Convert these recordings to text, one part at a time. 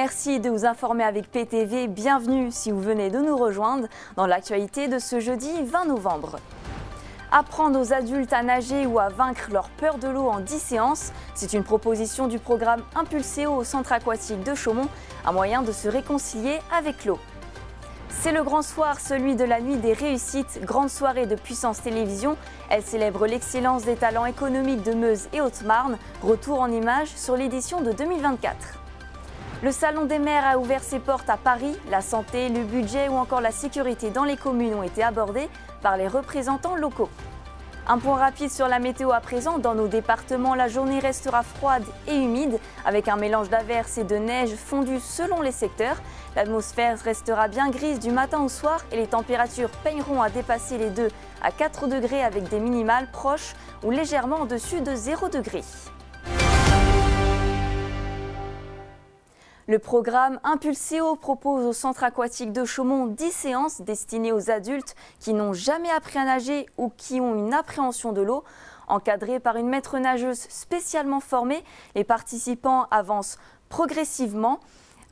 Merci de vous informer avec PTV. Bienvenue si vous venez de nous rejoindre dans l'actualité de ce jeudi 20 novembre. Apprendre aux adultes à nager ou à vaincre leur peur de l'eau en 10 séances, c'est une proposition du programme Impulséo au centre aquatique de Chaumont, un moyen de se réconcilier avec l'eau. C'est le grand soir, celui de la nuit des réussites, grande soirée de Puissance Télévisions. Elle célèbre l'excellence des talents économiques de Meuse et Haute-Marne. Retour en images sur l'édition de 2024. Le Salon des maires a ouvert ses portes à Paris. La santé, le budget ou encore la sécurité dans les communes ont été abordés par les représentants locaux. Un point rapide sur la météo à présent. Dans nos départements, la journée restera froide et humide avec un mélange d'averses et de neige fondue selon les secteurs. L'atmosphère restera bien grise du matin au soir et les températures peigneront à dépasser les 2 à 4 degrés avec des minimales proches ou légèrement au-dessus de 0 degré. Le programme Impulséo propose au centre aquatique de Chaumont 10 séances destinées aux adultes qui n'ont jamais appris à nager ou qui ont une appréhension de l'eau. Encadrés par une maître nageuse spécialement formée, les participants avancent progressivement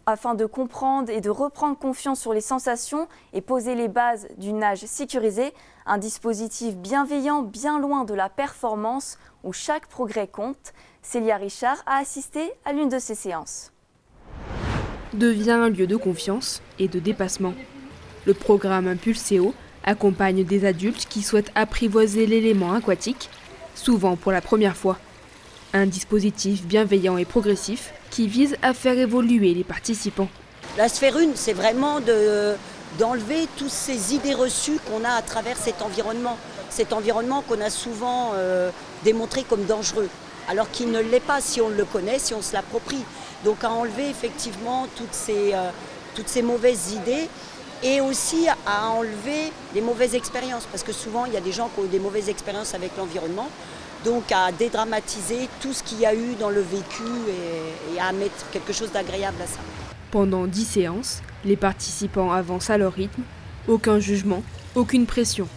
afin de comprendre et de reprendre confiance sur les sensations et poser les bases d'une nage sécurisée. Un dispositif bienveillant, bien loin de la performance où chaque progrès compte. Célia Richard a assisté à l'une de ces séances. Devient un lieu de confiance et de dépassement. Le programme Impulséo accompagne des adultes qui souhaitent apprivoiser l'élément aquatique, souvent pour la première fois. Un dispositif bienveillant et progressif qui vise à faire évoluer les participants. La sphère 1, c'est vraiment d'enlever toutes ces idées reçues qu'on a à travers cet environnement qu'on a souvent démontré comme dangereux, alors qu'il ne l'est pas si on le connaît, si on se l'approprie. Donc à enlever effectivement toutes ces mauvaises idées et aussi à enlever les mauvaises expériences, parce que souvent il y a des gens qui ont eu des mauvaises expériences avec l'environnement, donc à dédramatiser tout ce qu'il y a eu dans le vécu et à mettre quelque chose d'agréable à ça. Pendant 10 séances, les participants avancent à leur rythme, aucun jugement, aucune pression,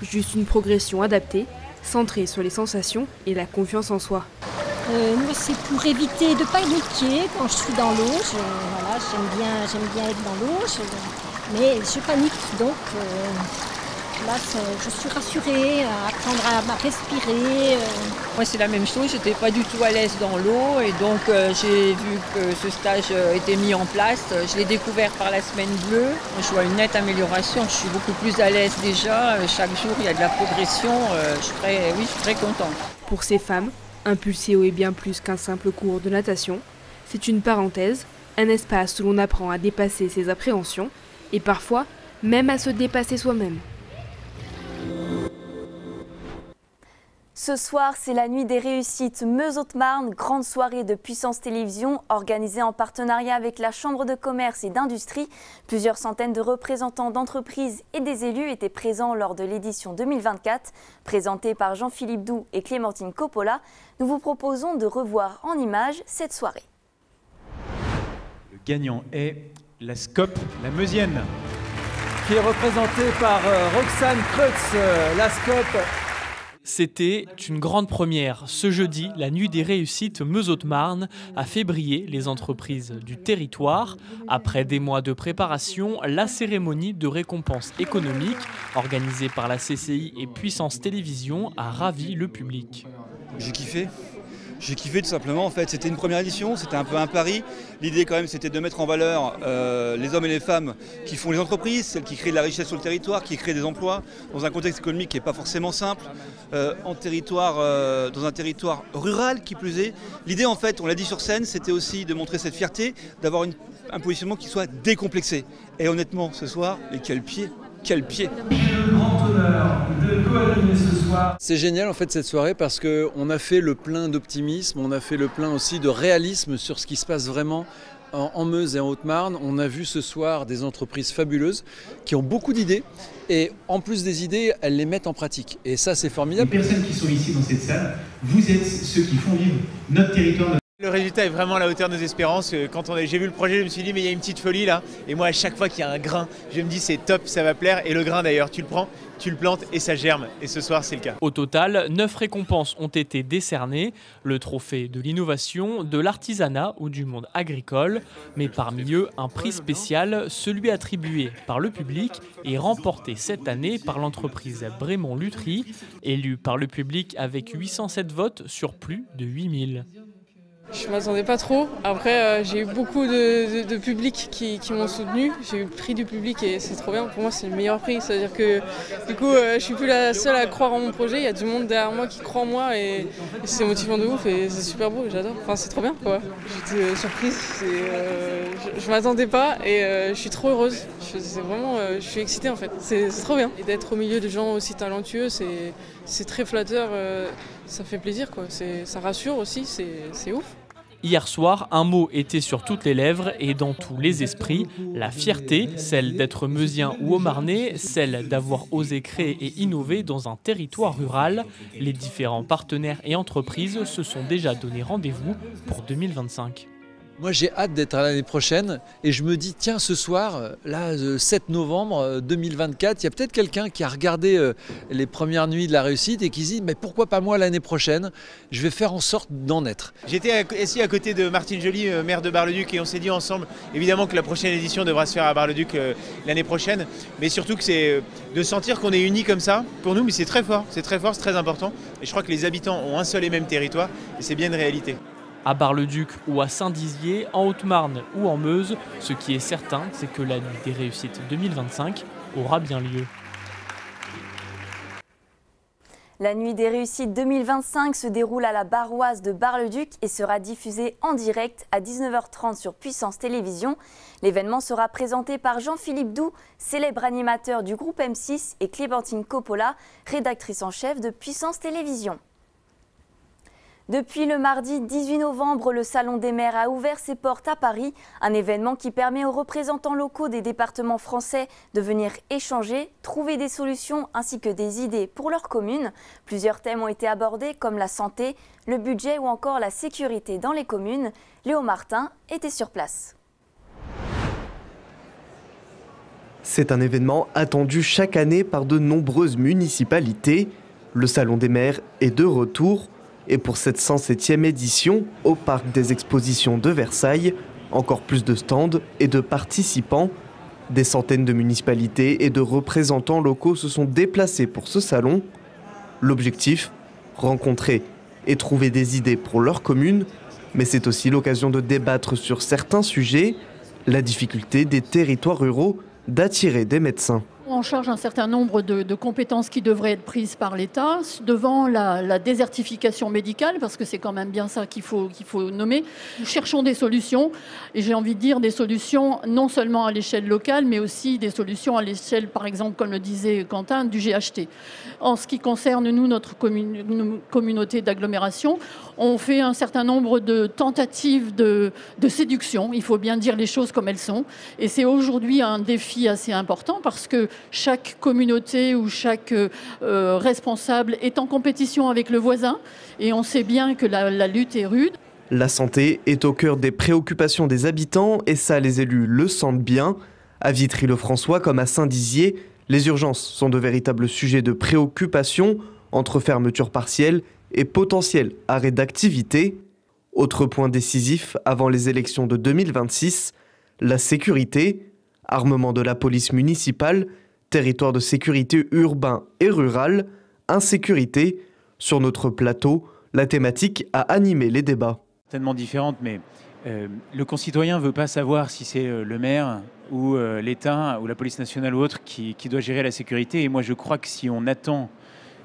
juste une progression adaptée, centrée sur les sensations et la confiance en soi. Moi, c'est pour éviter de paniquer quand je suis dans l'eau. J'aime bien être dans l'eau, mais je panique. Donc là, je suis rassurée à apprendre à respirer. Moi, c'est la même chose. J'étais pas du tout à l'aise dans l'eau et donc j'ai vu que ce stage était mis en place. Je l'ai découvert par la semaine bleue. Je vois une nette amélioration. Je suis beaucoup plus à l'aise déjà. Chaque jour, il y a de la progression. Je suis très contente. Pour ces femmes, Impulséo est bien plus qu'un simple cours de natation. C'est une parenthèse, un espace où l'on apprend à dépasser ses appréhensions et parfois même à se dépasser soi-même. Ce soir, c'est la nuit des réussites Meuse-Haute-Marne, grande soirée de Puissance Télévisions organisée en partenariat avec la Chambre de commerce et d'industrie. Plusieurs centaines de représentants d'entreprises et des élus étaient présents lors de l'édition 2024. Présentée par Jean-Philippe Doux et Clémentine Coppola, nous vous proposons de revoir en images cette soirée. Le gagnant est la SCOP, la Meusienne, qui est représentée par Roxane Kreutz, la SCOP. C'était une grande première. Ce jeudi, la nuit des réussites Meuse-Haute-Marne a fait briller les entreprises du territoire. Après des mois de préparation, la cérémonie de récompense économique organisée par la CCI et Puissance Télévisions a ravi le public. J'ai kiffé tout simplement. En fait, c'était une première édition, c'était un peu un pari. L'idée quand même, c'était de mettre en valeur les hommes et les femmes qui font les entreprises, celles qui créent de la richesse sur le territoire, qui créent des emplois dans un contexte économique qui n'est pas forcément simple, dans un territoire rural qui plus est. L'idée en fait, on l'a dit sur scène, c'était aussi de montrer cette fierté, d'avoir un positionnement qui soit décomplexé. Et honnêtement, ce soir, et quel pied! Quel pied! C'est génial en fait cette soirée parce qu'on a fait le plein d'optimisme, on a fait le plein aussi de réalisme sur ce qui se passe vraiment en Meuse et en Haute-Marne. On a vu ce soir des entreprises fabuleuses qui ont beaucoup d'idées et en plus des idées, elles les mettent en pratique. Et ça c'est formidable. Les personnes qui sont ici dans cette salle, vous êtes ceux qui font vivre notre territoire. Le résultat est vraiment à la hauteur de nos espérances. Quand j'ai vu le projet, je me suis dit mais il y a une petite folie là. Et moi à chaque fois qu'il y a un grain, je me dis c'est top, ça va plaire. Et le grain d'ailleurs, tu le prends, tu le plantes et ça germe. Et ce soir c'est le cas. Au total, 9 récompenses ont été décernées. Le trophée de l'innovation, de l'artisanat ou du monde agricole. Mais parmi eux, un prix spécial, celui attribué par le public et remporté cette année par l'entreprise Brémond-Lutry, élu par le public avec 807 votes sur plus de 8000. Je ne m'attendais pas trop. Après, j'ai eu beaucoup de public qui m'ont soutenu. J'ai eu le prix du public et c'est trop bien. Pour moi, c'est le meilleur prix. C'est-à-dire que du coup, je ne suis plus la seule à croire en mon projet. Il y a du monde derrière moi qui croit en moi et c'est motivant de ouf et c'est super beau. J'adore. Enfin, c'est trop bien, quoi. J'étais surprise. Je ne m'attendais pas et je suis trop heureuse. Je suis excitée en fait. C'est trop bien. Et d'être au milieu de gens aussi talentueux, c'est très flatteur. Ça fait plaisir, quoi. Ça rassure aussi. C'est ouf. Hier soir, un mot était sur toutes les lèvres et dans tous les esprits. La fierté, celle d'être meusien ou haut-marnais, celle d'avoir osé créer et innover dans un territoire rural. Les différents partenaires et entreprises se sont déjà donné rendez-vous pour 2025. Moi j'ai hâte d'être à l'année prochaine et je me dis tiens ce soir, là 7 novembre 2024, il y a peut-être quelqu'un qui a regardé les premières nuits de la réussite et qui se dit mais pourquoi pas moi l'année prochaine, je vais faire en sorte d'en être. J'étais assis à côté de Martine Joly, maire de Bar-le-Duc, et on s'est dit ensemble évidemment que la prochaine édition devra se faire à Bar-le-Duc l'année prochaine, mais surtout que c'est de sentir qu'on est unis comme ça, pour nous mais c'est très fort, c'est très important et je crois que les habitants ont un seul et même territoire et c'est bien une réalité. À Bar-le-Duc ou à Saint-Dizier, en Haute-Marne ou en Meuse, ce qui est certain, c'est que la nuit des réussites 2025 aura bien lieu. La nuit des réussites 2025 se déroule à la Barroise de Bar-le-Duc et sera diffusée en direct à 19h30 sur Puissance Télévisions. L'événement sera présenté par Jean-Philippe Doux, célèbre animateur du groupe M6, et Clémentine Coppola, rédactrice en chef de Puissance Télévisions. Depuis le mardi 18 novembre, le Salon des maires a ouvert ses portes à Paris, un événement qui permet aux représentants locaux des départements français de venir échanger, trouver des solutions ainsi que des idées pour leur commune. Plusieurs thèmes ont été abordés comme la santé, le budget ou encore la sécurité dans les communes. Léo Martin était sur place. C'est un événement attendu chaque année par de nombreuses municipalités. Le Salon des maires est de retour. Et pour cette 107e édition, au Parc des Expositions de Versailles, encore plus de stands et de participants. Des centaines de municipalités et de représentants locaux se sont déplacés pour ce salon. L'objectif, rencontrer et trouver des idées pour leur commune, mais c'est aussi l'occasion de débattre sur certains sujets, la difficulté des territoires ruraux d'attirer des médecins. On charge un certain nombre de compétences qui devraient être prises par l'État devant la désertification médicale, parce que c'est quand même bien ça qu'il faut nommer. Nous cherchons des solutions, et j'ai envie de dire des solutions non seulement à l'échelle locale, mais aussi des solutions à l'échelle, par exemple, comme le disait Quentin, du GHT. En ce qui concerne, nous, notre communauté d'agglomération, on fait un certain nombre de tentatives de séduction, il faut bien dire les choses comme elles sont, et c'est aujourd'hui un défi assez important, parce que chaque communauté ou chaque responsable est en compétition avec le voisin et on sait bien que la lutte est rude. La santé est au cœur des préoccupations des habitants et ça, les élus le sentent bien. À Vitry-le-François comme à Saint-Dizier, les urgences sont de véritables sujets de préoccupation entre fermeture partielle et potentiel arrêt d'activité. Autre point décisif avant les élections de 2026, la sécurité, armement de la police municipale, territoire de sécurité urbain et rural, insécurité. Sur notre plateau, la thématique a animé les débats. Tellement différente, mais le concitoyen ne veut pas savoir si c'est le maire ou l'État ou la police nationale ou autre qui doit gérer la sécurité. Et moi, je crois que si on attend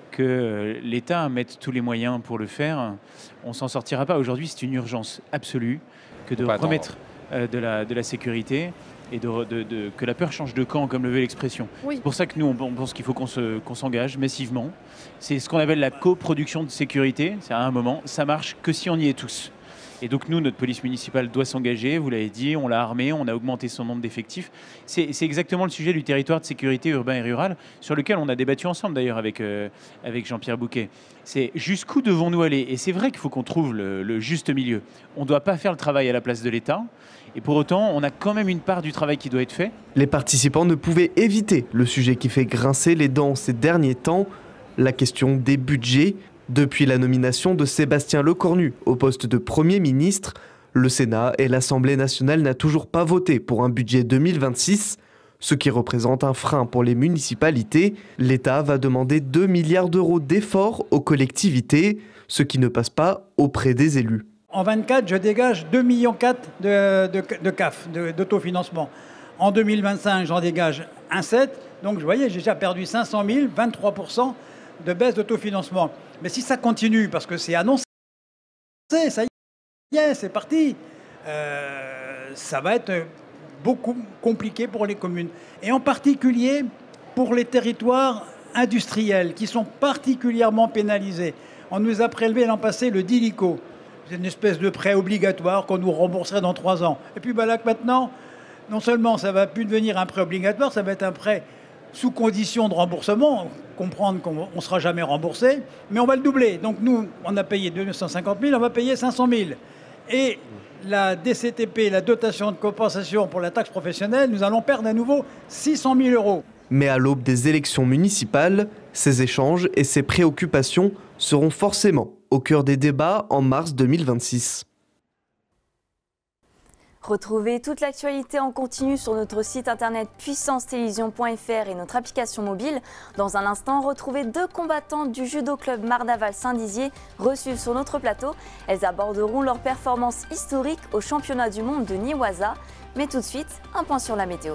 que l'État mette tous les moyens pour le faire, on ne s'en sortira pas. Aujourd'hui, c'est une urgence absolue que de remettre de la sécurité et que la peur change de camp, comme le veut l'expression. Oui. C'est pour ça que nous, on pense qu'il faut qu'on s'engage massivement. C'est ce qu'on appelle la coproduction de sécurité. C'est à un moment, ça marche que si on y est tous. Et donc nous, notre police municipale doit s'engager, vous l'avez dit, on l'a armée, on a augmenté son nombre d'effectifs. C'est exactement le sujet du territoire de sécurité urbain et rural, sur lequel on a débattu ensemble d'ailleurs avec Jean-Pierre Bouquet. C'est jusqu'où devons-nous aller? Et c'est vrai qu'il faut qu'on trouve le juste milieu. On ne doit pas faire le travail à la place de l'État. Et pour autant, on a quand même une part du travail qui doit être fait. Les participants ne pouvaient éviter le sujet qui fait grincer les dents ces derniers temps, la question des budgets. Depuis la nomination de Sébastien Lecornu au poste de Premier ministre, le Sénat et l'Assemblée nationale n'ont toujours pas voté pour un budget 2026, ce qui représente un frein pour les municipalités. L'État va demander 2 milliards d'euros d'efforts aux collectivités, ce qui ne passe pas auprès des élus. En 24, je dégage 2,4 millions de CAF, d'autofinancement. En 2025, j'en dégage 1,7. Donc, vous voyez, j'ai déjà perdu 500 000, 23% de baisse d'autofinancement. Mais si ça continue, parce que c'est annoncé, ça y est, c'est parti, ça va être beaucoup compliqué pour les communes. Et en particulier pour les territoires industriels, qui sont particulièrement pénalisés. On nous a prélevé l'an passé le DILICO. C'est une espèce de prêt obligatoire qu'on nous rembourserait dans 3 ans. Et puis là, maintenant, non seulement ça ne va plus devenir un prêt obligatoire, ça va être un prêt sous condition de remboursement, comprendre qu'on ne sera jamais remboursé, mais on va le doubler. Donc nous, on a payé 250 000, on va payer 500 000. Et la DCTP, la dotation de compensation pour la taxe professionnelle, nous allons perdre à nouveau 600 000 euros. Mais à l'aube des élections municipales, ces échanges et ces préoccupations seront forcément au cœur des débats en mars 2026. Retrouvez toute l'actualité en continu sur notre site internet puissancetélévision.fr et notre application mobile. Dans un instant, retrouvez 2 combattantes du judo club Mardaval Saint-Dizier reçues sur notre plateau. Elles aborderont leur performance historique au championnat du monde de Niwaza. Mais tout de suite, un point sur la météo.